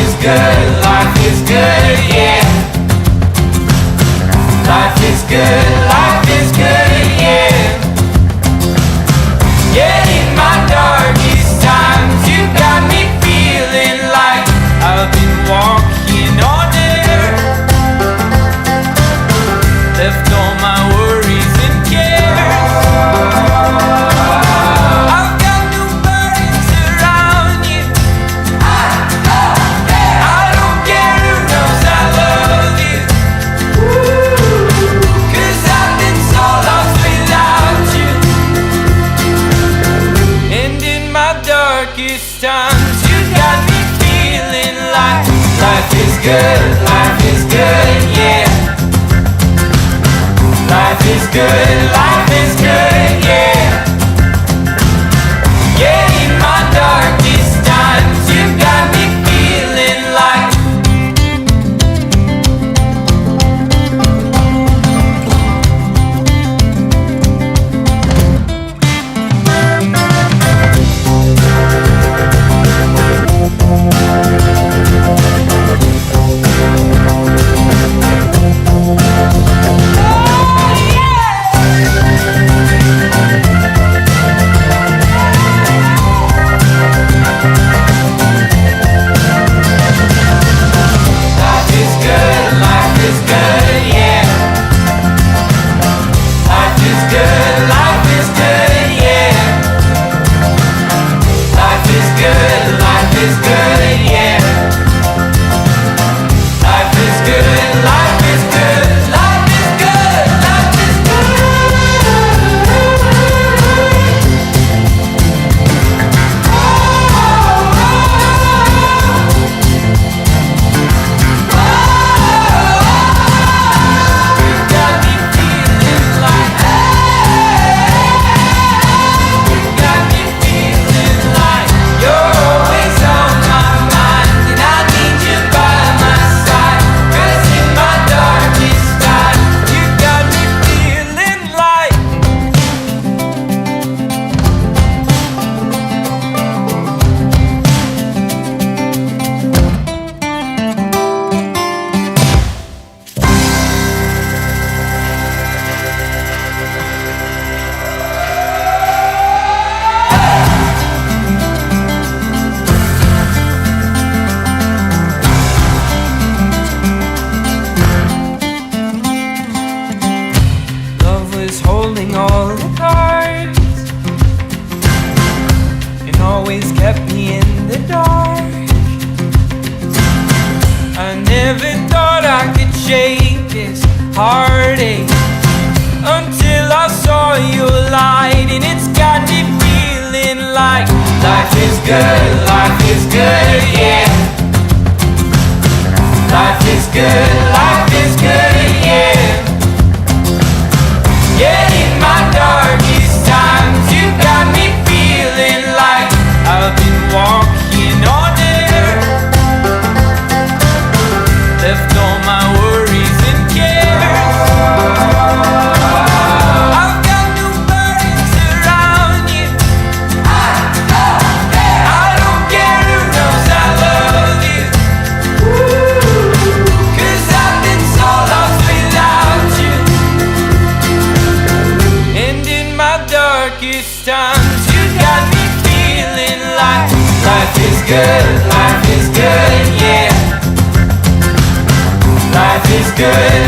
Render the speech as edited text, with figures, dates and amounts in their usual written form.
is good, life is good, yeah. Life is good, life is good, yeah. Yeah, in my darkest times, you got me feeling like I've been walking on air. Left all my worries and cares. I've got no burdens around you. I don't care who knows I love you. 'Cause I've been so lost without you. And in my darkest times, you got me feeling like life is good, yeah. Life is good, yeah. Yeah, in my darkest times, you got me feeling like holding all the cards and always kept me in the dark. I never thought I could shake this heartache until I saw your light, and it's got me feeling like life is good, yeah. Life is good, yeah. Yeah, in my darkest times, you got me feeling like I've been walking on air. Left all my worries and cares. I've got no burdens around you. I don't care who knows I love you. 'Cause I've been so lost without you. And in my darkest times, you got me feeling like life is good, yeah. Life is good,